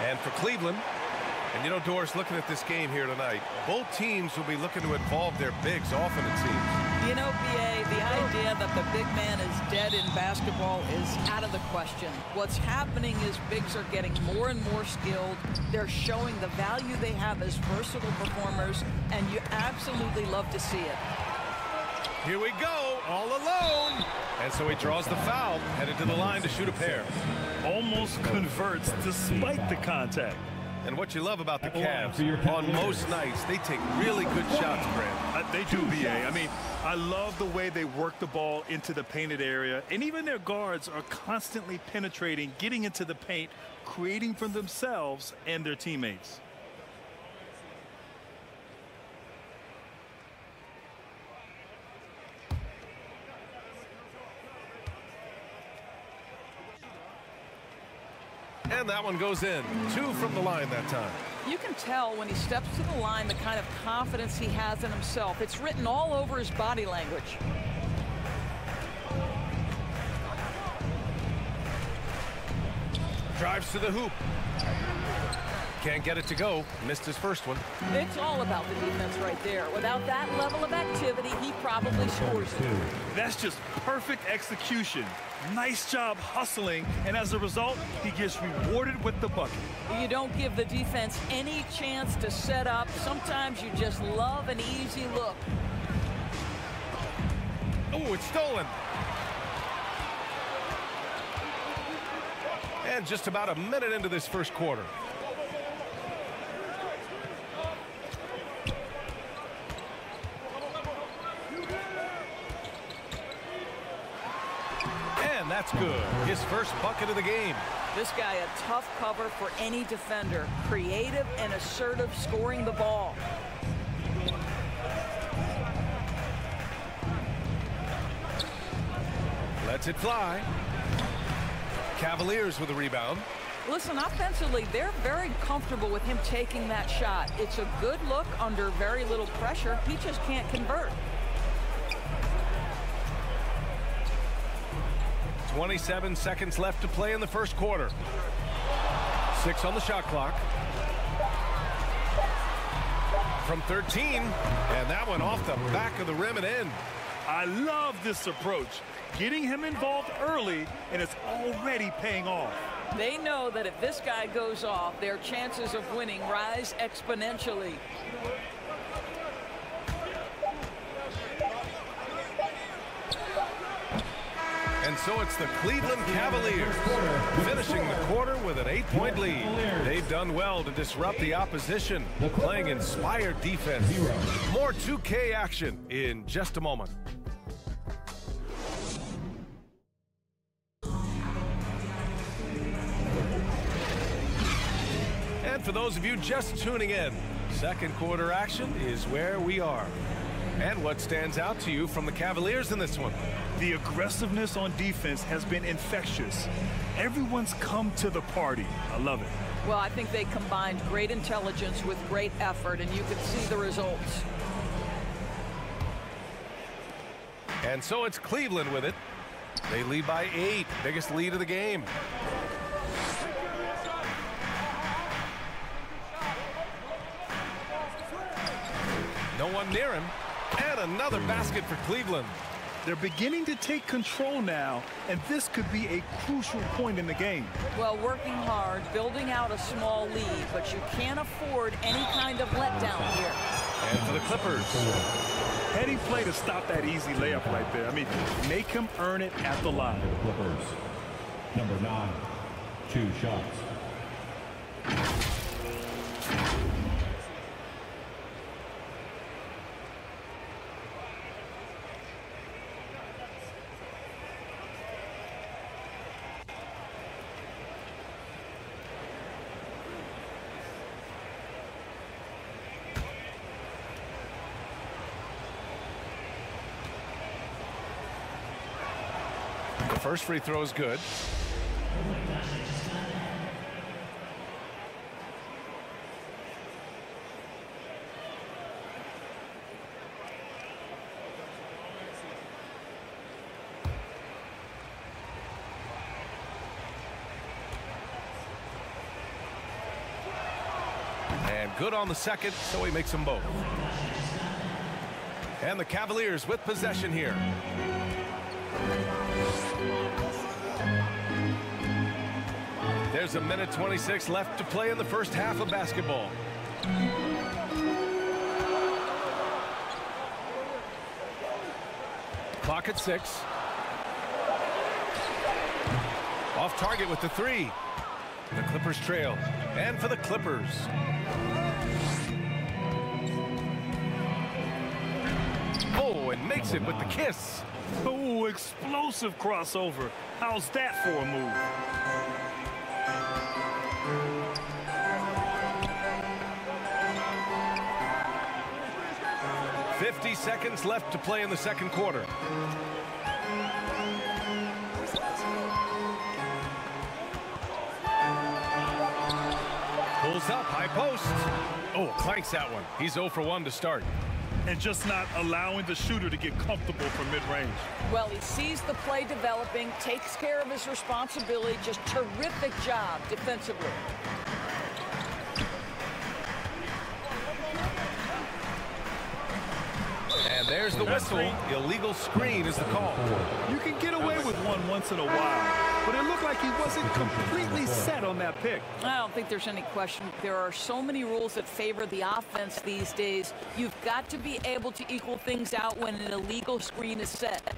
And for Cleveland, and you know, Doris, looking at this game here tonight, both teams will be looking to involve their bigs often, it seems. You know, B.A., the idea that the big man is dead in basketball is out of the question. What's happening is bigs are getting more and more skilled. They're showing the value they have as versatile performers, and you absolutely love to see it. Here we go, all alone. And so he draws the foul, headed to the line to shoot a pair. Almost converts despite the contact. And what you love about the Cavs, on most nights, they take really good shots, Grant. They do, B.A. I mean, I love the way they work the ball into the painted area. And even their guards are constantly penetrating, getting into the paint, creating for themselves and their teammates. And that one goes in. 2 from the line that time. You can tell when he steps to the line the kind of confidence he has in himself. It's written all over his body language. Drives to the hoop. Can't get it to go. Missed his first one. It's all about the defense right there. Without that level of activity, he probably scores it. That's just perfect execution. Nice job hustling, and as a result, he gets rewarded with the bucket. You don't give the defense any chance to set up. Sometimes you just love an easy look. Oh, it's stolen. And just about a minute into this first quarter. That's good. His first bucket of the game. This guy a tough cover for any defender. Creative and assertive scoring the ball. Lets it fly. Cavaliers with a rebound. Listen, offensively, they're very comfortable with him taking that shot. It's a good look under very little pressure. He just can't convert. 27 seconds left to play in the first quarter. 6 on the shot clock. From 13, and that one off the back of the rim and in. I love this approach. Getting him involved early, and it's already paying off. They know that if this guy goes off, their chances of winning rise exponentially. And so it's the Cleveland Cavaliers finishing the quarter with an 8-point lead. They've done well to disrupt the opposition, playing inspired defense. More 2K action in just a moment. And for those of you just tuning in, second quarter action is where we are. And what stands out to you from the Cavaliers in this one? The aggressiveness on defense has been infectious. Everyone's come to the party. I love it. Well, I think they combined great intelligence with great effort, and you can see the results. And so it's Cleveland with it. They lead by 8, biggest lead of the game. No one near him. And another basket for Cleveland. They're beginning to take control now, and this could be a crucial point in the game. Well, working hard, building out a small lead, but you can't afford any kind of letdown here. And for the Clippers. Heady play to stop that easy layup right there. I mean, make him earn it at the line. Clippers, number 9, 2 shots. First free throw is good. And good on the second, so he makes them both. And the Cavaliers with possession here. There's a minute 26 left to play in the first half of basketball. Clock at 6. Off target with the 3. The Clippers trail. And for the Clippers. Oh, and makes it with the kiss. Oh, explosive crossover. How's that for a move? .50 seconds left to play in the second quarter. Pulls up, high post. Oh, clanks that one. He's 0 for 1 to start. And just not allowing the shooter to get comfortable from mid-range. Well, he sees the play developing, takes care of his responsibility. Just terrific job defensively. And there's the whistle. Illegal screen is the call. You can get away with one once in a while, but it looked like he wasn't completely set on that pick. I don't think there's any question. There are so many rules that favor the offense these days. You've got to be able to equal things out when an illegal screen is set.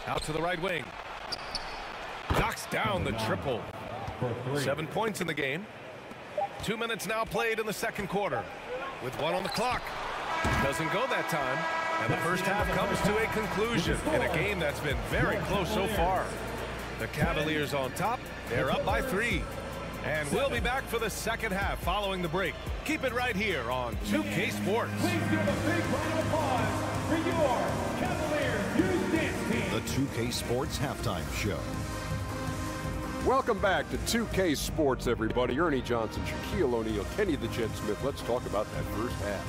Out to the right wing. Knocks down the triple. 7 points in the game. 2 minutes now played in the second quarter. With 1 on the clock. Doesn't go that time. And the first half comes to a conclusion in a game that's been very close so far. The Cavaliers on top. They're up by 3. And we'll be back for the second half following the break. Keep it right here on 2K Sports. Please give a big round of applause for your Cavaliers Youth Dance Team. The 2K Sports Halftime Show. Welcome back to 2K Sports, everybody. Ernie Johnson, Shaquille O'Neal, Kenny the Jet Smith. Let's talk about that first half.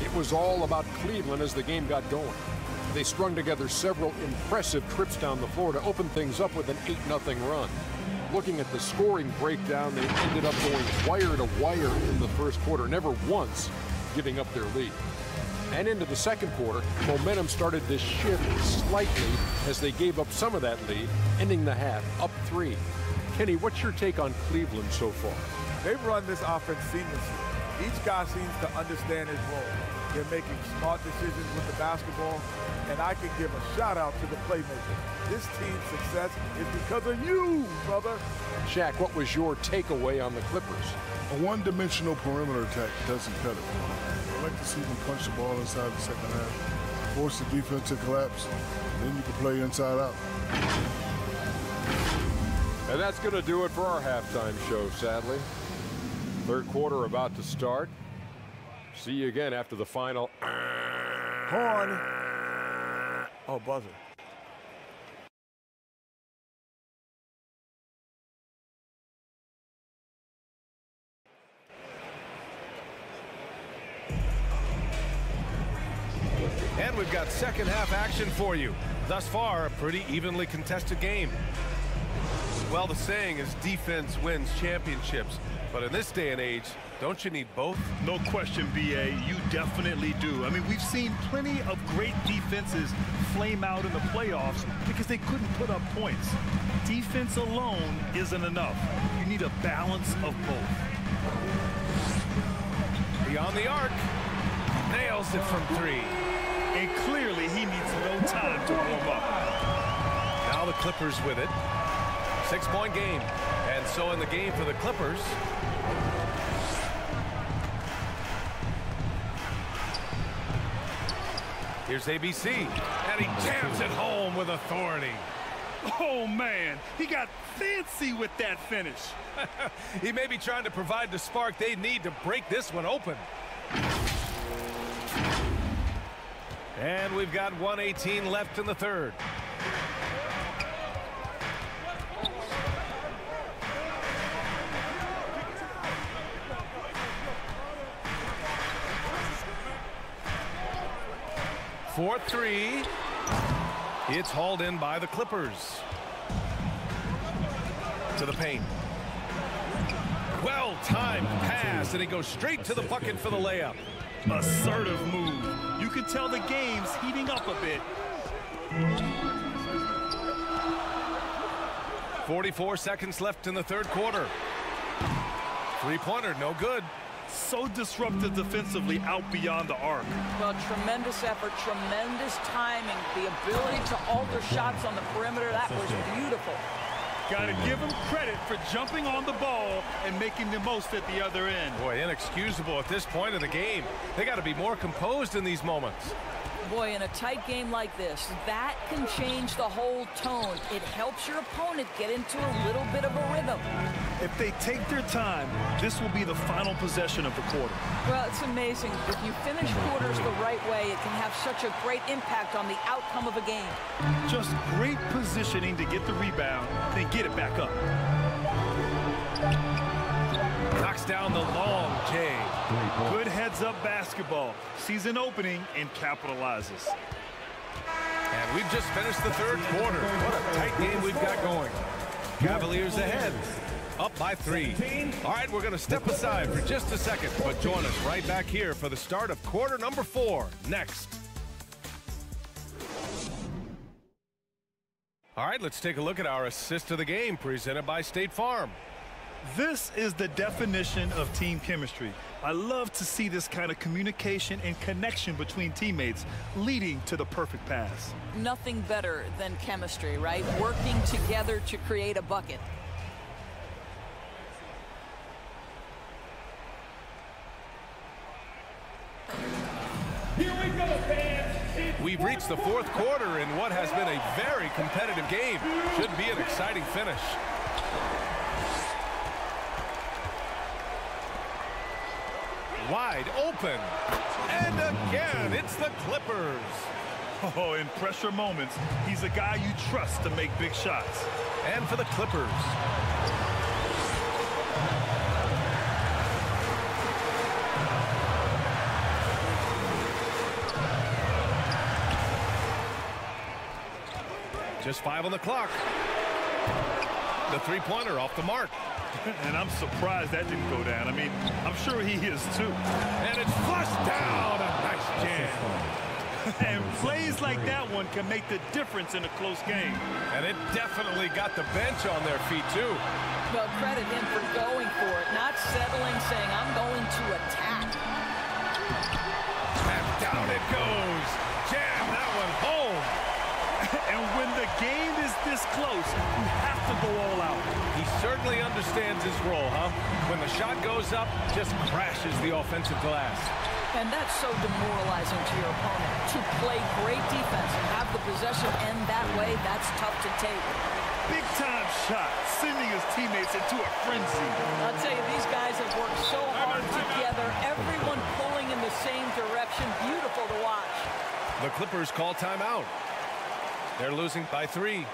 It was all about Cleveland as the game got going. They strung together several impressive trips down the floor to open things up with an 8-0 run. Looking at the scoring breakdown, they ended up going wire to wire in the first quarter, never once giving up their lead. And into the second quarter, momentum started to shift slightly as they gave up some of that lead, ending the half up 3. Kenny, what's your take on Cleveland so far? They've run this offense seamlessly. Each guy seems to understand his role. They're making smart decisions with the basketball, and I can give a shout out to the playmakers. This team's success is because of you, brother. Shaq, what was your takeaway on the Clippers? A one-dimensional perimeter attack doesn't cut it. I like to see them punch the ball inside the second half, force the defense to collapse, and then you can play inside out. And that's going to do it for our halftime show, sadly. Third quarter about to start. See you again after the final. Horn. Oh, buzzer. And we've got second half action for you. Thus far, a pretty evenly contested game. Well, the saying is defense wins championships. But in this day and age, don't you need both? No question, B.A., you definitely do. I mean, we've seen plenty of great defenses flame out in the playoffs because they couldn't put up points. Defense alone isn't enough. You need a balance of both. Beyond the arc. Nails it from 3. And clearly, he needs no time to warm up. Now the Clippers with it. 6-point game. And so in the game for the Clippers. Here's ABC. And he jams it home with authority. Oh, man. He got fancy with that finish. He may be trying to provide the spark they need to break this one open. And we've got 1:18 left in the third. For 3. It's hauled in by the Clippers. To the paint. Well-timed pass, and he goes straight to the bucket for the layup. Assertive move. You can tell the game's heating up a bit. 44 seconds left in the third quarter. Three-pointer, no good. So disruptive defensively out beyond the arc. Well, tremendous effort, tremendous timing, the ability to alter shots on the perimeter. That was beautiful. Got to give him credit for jumping on the ball and making the most at the other end. Boy, inexcusable at this point in the game. They got to be more composed in these moments. Boy, in a tight game like this, that can change the whole tone. It helps your opponent get into a little bit of a rhythm. If they take their time, this will be the final possession of the quarter. Well, it's amazing. If you finish quarters the right way, it can have such a great impact on the outcome of a game. Just great positioning to get the rebound, then get it back up. Knocks down the long J. Good heads-up basketball. Sees an opening and capitalizes. And we've just finished the third quarter. What a tight game we've got going. Cavaliers ahead. Up by 3. All right, we're going to step aside for just a second, but join us right back here for the start of quarter number 4 next. All right, let's take a look at our assist of the game presented by State Farm. This is the definition of team chemistry. I love to see this kind of communication and connection between teammates leading to the perfect pass. Nothing better than chemistry, right? Working together to create a bucket. Here we go, fans. We've reached the fourth quarter in what has been a very competitive game. Should be an exciting finish. Wide open. And again, it's the Clippers. Oh, in pressure moments, he's a guy you trust to make big shots. And for the Clippers. Just 5 on the clock. The three-pointer off the mark. And I'm surprised that didn't go down. I mean, I'm sure he is too. And it's flushed down. A nice jam. And plays like that one can make the difference in a close game. And it definitely got the bench on their feet too. Well, credit him for going for it, not settling, saying, I'm going to attack. And down it goes. Jam that one home. And when the game is this close, you have to go all out. He certainly understands his role, huh? When the shot goes up, just crashes the offensive glass. And that's so demoralizing to your opponent. To play great defense and have the possession end that way, that's tough to take. Big-time shot, sending his teammates into a frenzy. I'll tell you, these guys have worked so hard together, everyone pulling in the same direction. Beautiful to watch. The Clippers call timeout. They're losing by 3.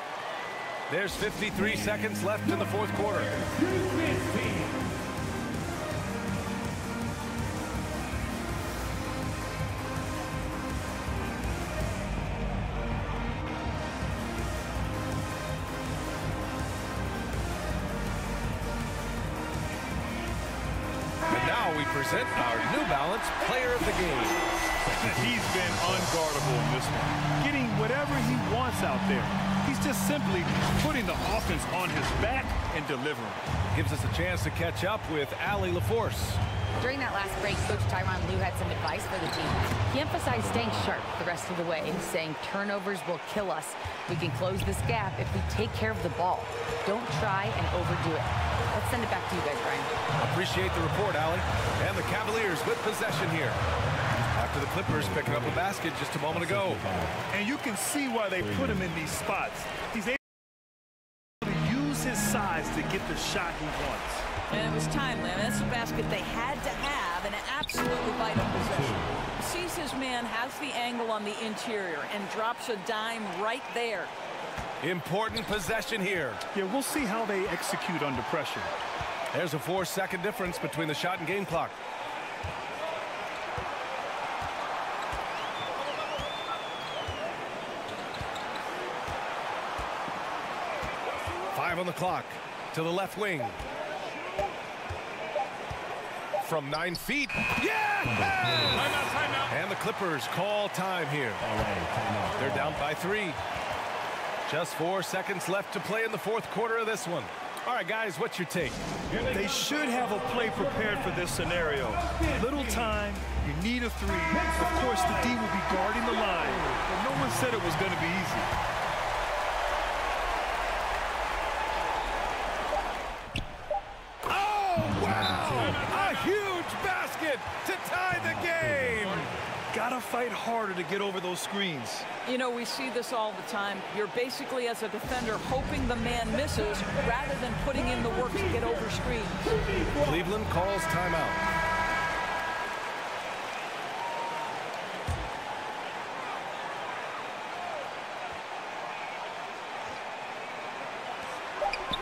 There's 53 seconds left in the fourth quarter. And now we present our New Balance Player of the Game. He's been unguardable in this one, getting whatever he wants out there. He's just simply putting the offense on his back and delivering. Gives us a chance to catch up with Allie LaForce. During that last break, Coach Tyronn Lue had some advice for the team. He emphasized staying sharp the rest of the way, saying turnovers will kill us. We can close this gap if we take care of the ball. Don't try and overdo it. Let's send it back to you guys, Brian. Appreciate the report, Allie. And the Cavaliers with possession here. After the Clippers picking up a basket just a moment ago. And you can see why they put him in these spots. He's able to use his size to get the shot he wants. And it was timely. And that's a basket they had to have, and an absolutely vital possession. Sees his man, has the angle on the interior, and drops a dime right there. Important possession here. Yeah, we'll see how they execute under pressure. There's a 4-second difference between the shot and game clock. 5 on the clock to the left wing. From 9 feet. Yeah! Timeout. And the Clippers call time here. They're down by 3. Just 4 seconds left to play in the fourth quarter of this one. All right, guys, what's your take? They should have a play prepared for this scenario. Little time, you need a 3. Of course, the D will be guarding the line, but no one said it was going to be easy. Oh, wow! A huge basket to tie the game! Gotta fight harder to get over those screens. You know, we see this all the time. You're basically, as a defender, hoping the man misses rather than putting in the work to get over screens. Cleveland calls timeout.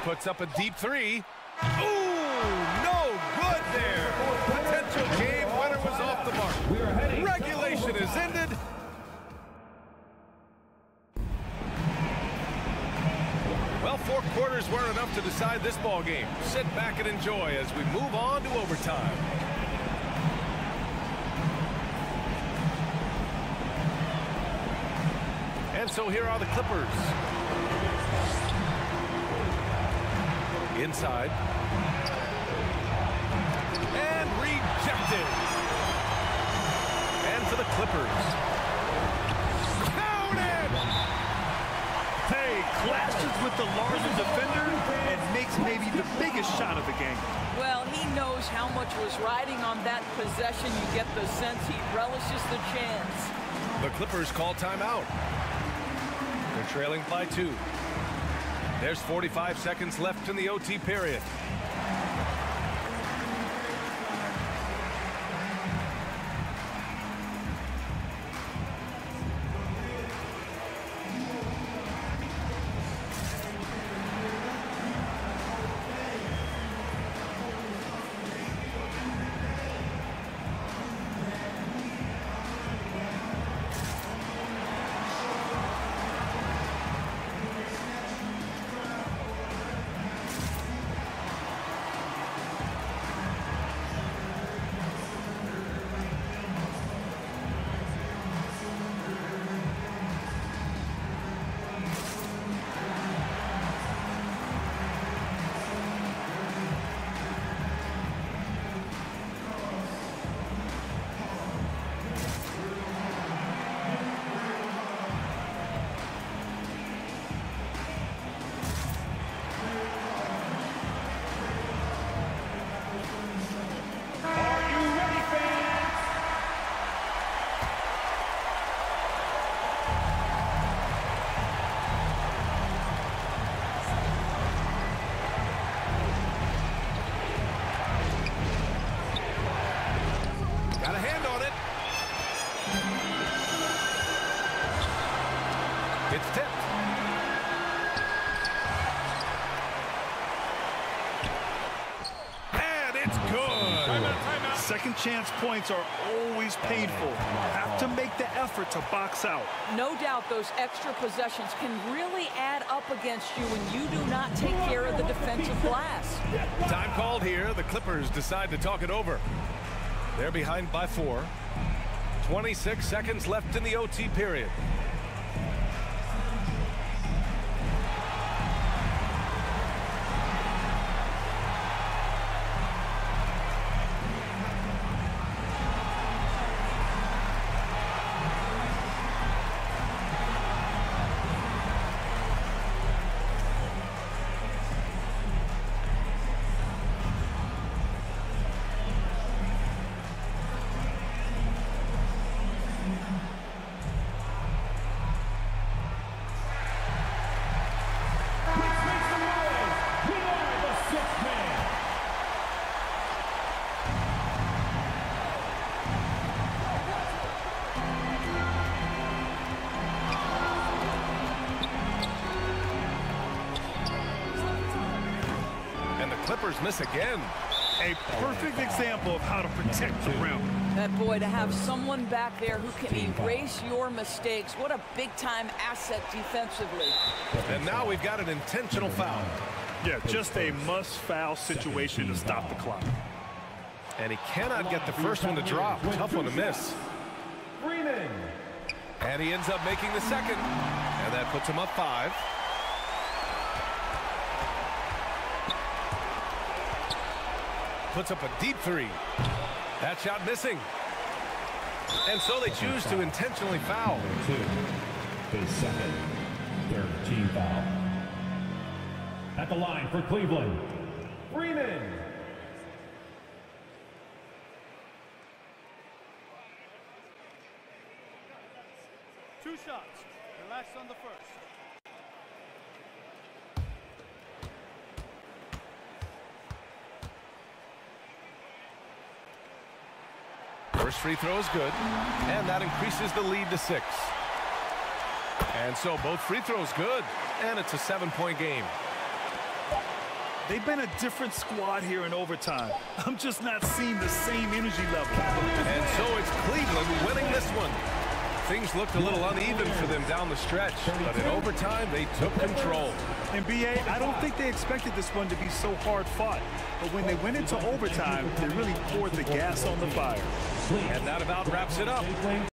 Puts up a deep 3. Ooh, no good there. Potential game winner was off the mark. Regulation is ended. Well, 4 quarters weren't enough to decide this ball game. Sit back and enjoy as we move on to overtime. And so here are the Clippers. Inside. And rejected. And for the Clippers. Counted! Hey, clashes with the larger defender and makes maybe the biggest shot of the game. Well, he knows how much was riding on that possession. You get the sense he relishes the chance. The Clippers call timeout. They're trailing by 2. There's 45 seconds left in the OT period. It's tipped. And it's good. Timeout. Second chance points are always painful. Have to make the effort to box out. No doubt those extra possessions can really add up against you when you do not take care of the defensive glass. Time called here. The Clippers decide to talk it over. They're behind by 4. 26 seconds left in the OT period. Clippers miss again. A perfect example of how to protect the rim. And boy, to have someone back there who can erase your mistakes, what a big-time asset defensively. And now we've got an intentional foul. Yeah, just a must-foul situation to stop the clock. And he cannot get the first one to drop. Tough one to miss. And he ends up making the second. And that puts him up 5. Puts up a deep 3. That shot missing. And so they choose to intentionally foul. 2. His second, third team foul. At the line for Cleveland, Freeman. Two shots. Relax on the first. First free throw is good, and that increases the lead to 6. And so both free throws good, and it's a 7-point game. They've been a different squad here in overtime. I'm just not seeing the same energy level. And so it's Cleveland winning this one. Things looked a little uneven for them down the stretch, but in overtime, they took control. And B.A., I don't think they expected this one to be so hard-fought. But when they went into overtime, they really poured the gas on the fire. And that about wraps it up.